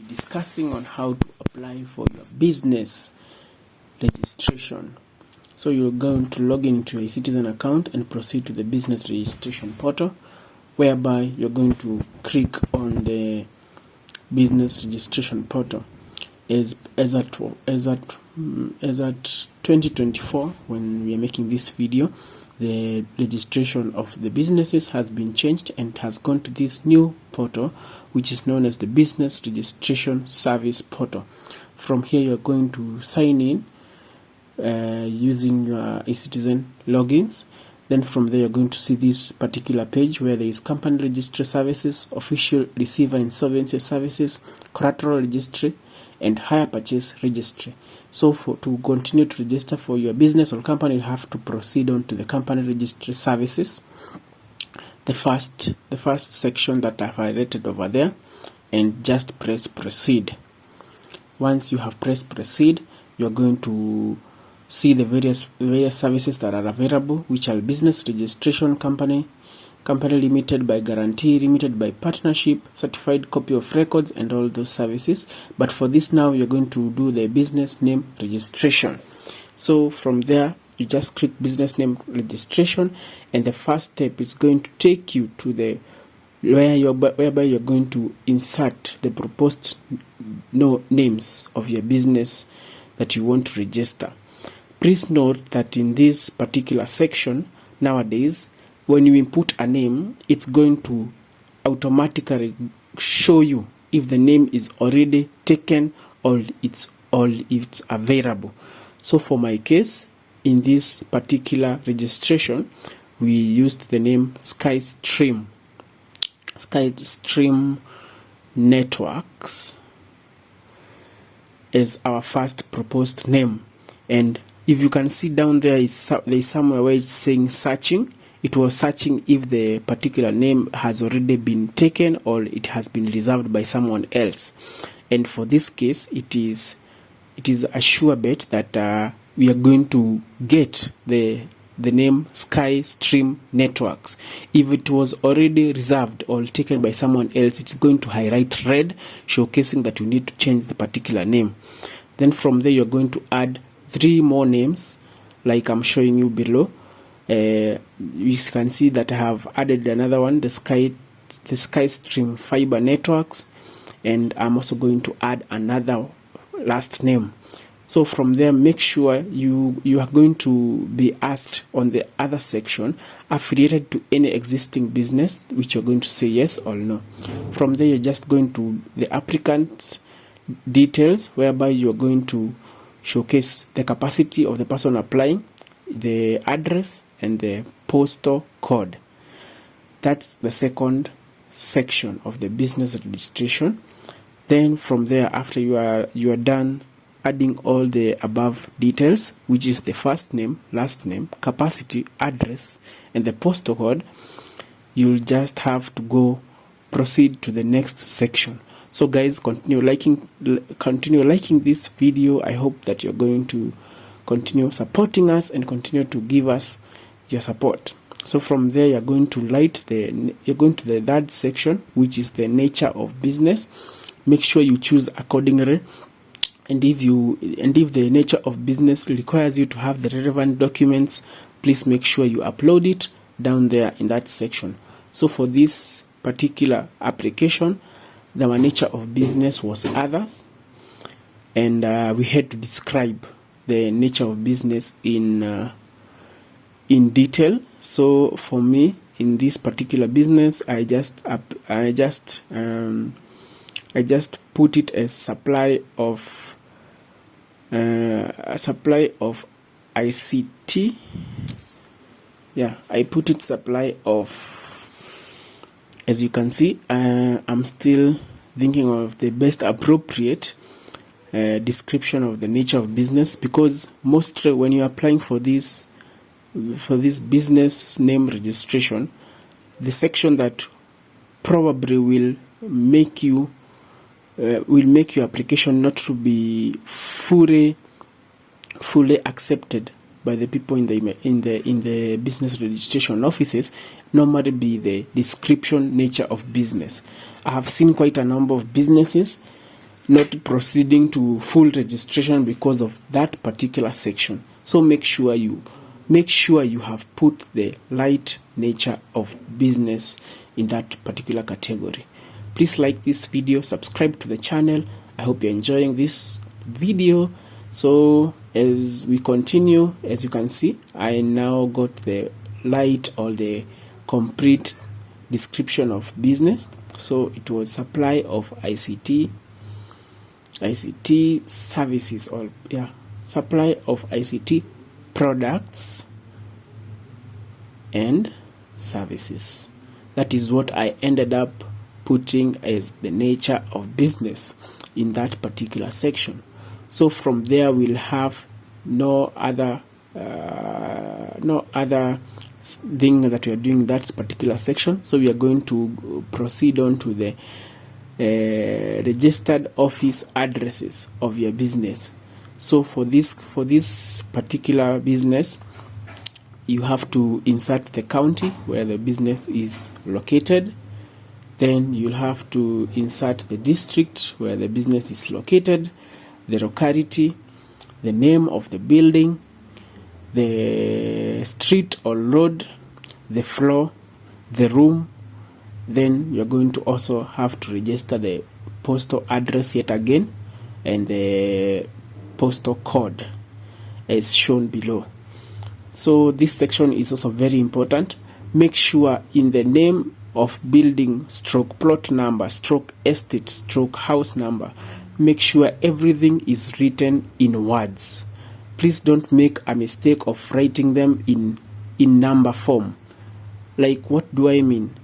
discussing on how to apply for your business registration. So you're going to log into a eCitizen account and proceed to the business registration portal, whereby you're going to click on the business registration portal. As at 2024, when we are making this video, the registration of the businesses has been changed and has gone to this new portal, which is known as the Business Registration Service Portal. From here, you're going to sign in using your eCitizen logins. Then from there, you're going to see this particular page where there is company registry services, official receiver insolvency services, collateral registry, and hire purchase registry. So to continue to register for your business or company, you have to proceed on to the company registry services, the first section that I've highlighted over there, and just press proceed. Once you have pressed proceed, you're going to see the various services that are available, which are business registration company limited by guarantee, limited by partnership, certified copy of records, and all those services. But for this now, you're going to do the business name registration. So from there, you just click business name registration, and the first step is going to take you to the whereby you're going to insert the proposed names of your business that you want to register. Please note that in this particular section nowadays, when you input a name, it's going to automatically show you if the name is already taken or it's available. So for my case, in this particular registration, we used the name Skystream Networks as our first proposed name. And if you can see down there, there is somewhere where it's saying searching. It was searching if the particular name has already been taken or it has been reserved by someone else. And for this case, it is a sure bet that we are going to get the name Skystream Networks. If it was already reserved or taken by someone else, it's going to highlight red, showcasing that you need to change the particular name. Then from there, you're going to add 3 more names, like I'm showing you below. You can see that I have added another one, the Skystream Fiber Networks, and I'm also going to add another last name. So from there, make sure you are going to be asked on the other section, affiliated to any existing business, which you're going to say yes or no. From there, you're just going to the applicant's details, whereby you're going to showcase the capacity of the person applying, the address, and the postal code. That's the second section of the business registration. Then from there, after you are done adding all the above details, which is the first name, last name, capacity, address, and the postal code, you'll just have to proceed to the next section. So guys, continue liking this video. I hope that you're going to continue supporting us and continue to give us your support. So from there, you're going to the third section, which is the nature of business. Make sure you choose accordingly. And if the nature of business requires you to have the relevant documents, please make sure you upload it down there in that section. So for this particular application, the nature of business was others, and we had to describe the nature of business in detail. So for me, in this particular business, I just put it as supply of ICT. Yeah, I put it supply of. As you can see, I'm still thinking of the best appropriate description of the nature of business, because mostly when you're applying for this business name registration, the section that probably will make your application not to be fully accepted by the people in the business registration offices normally be the description nature of business. I have seen quite a number of businesses not proceeding to full registration because of that particular section. So make sure you have put the right nature of business in that particular category. Please like this video, subscribe to the channel. I hope you're enjoying this video. So as we continue, as you can see, I now got the light or the complete description of business. So it was supply of ICT services, or supply of ICT products and services. That is what I ended up putting as the nature of business in that particular section. So from there we'll have no other thing that we are doing in that particular section. So we are going to proceed on to the registered office addresses of your business. So for this particular business, you have to insert the county where the business is located. Then you'll have to insert the district where the business is located, the locality, the name of the building, the street or road, the floor, the room. Then you're going to also have to register the postal address yet again and the postal code as shown below. So this section is also very important. Make sure in the name of building stroke plot number stroke estate stroke house number, make sure everything is written in words. Please don't make a mistake of writing them in number form. Like, what do I mean?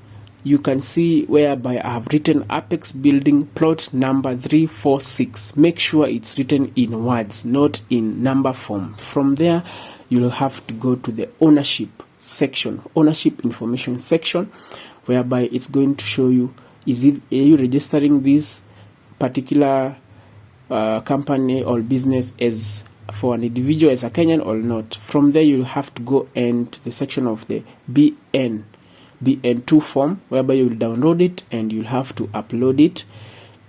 You can see whereby I have written Apex Building plot number 346. Make sure it's written in words, not in number form. From there, you'll have to go to the ownership section, ownership information section, whereby it's going to show you, are you registering this particular company or business as for an individual, as a Kenyan or not. From there, you'll have to go into the section of the BN2 form, whereby you'll download it and you'll have to upload it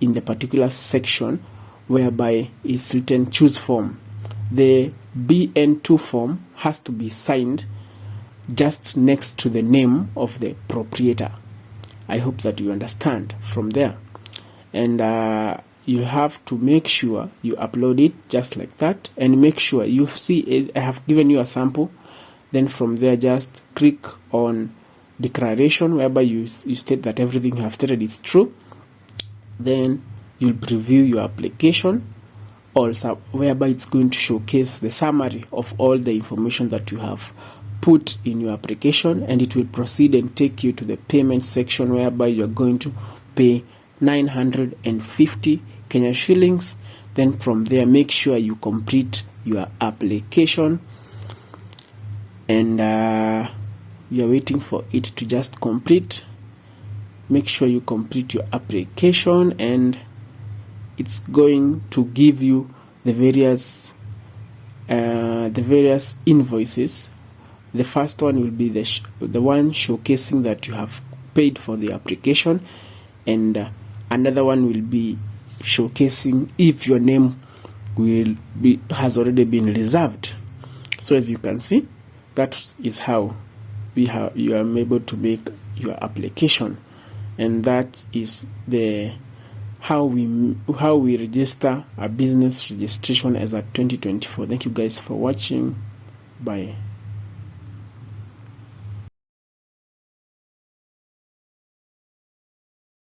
in the particular section whereby it's written choose form. The BN2 form has to be signed just next to the name of the proprietor. I hope that you understand from there. And you have to make sure you upload it just like that, and make sure you see I have given you a sample. Then from there, just click on declaration, whereby you state that everything you have stated is true. Then you'll preview your application, also whereby it's going to showcase the summary of all the information that you have put in your application, and it will proceed and take you to the payment section, whereby you're going to pay 950 Kenya shillings. Then from there, make sure you complete your application, and you're waiting for it to just complete. Make sure you complete your application, and it's going to give you the various invoices. The first one will be the one showcasing that you have paid for the application, and another one will be showcasing if your name has already been reserved. So as you can see, that is how you are able to make your application, and that is how we register a business registration as a 2024. Thank you guys for watching. Bye.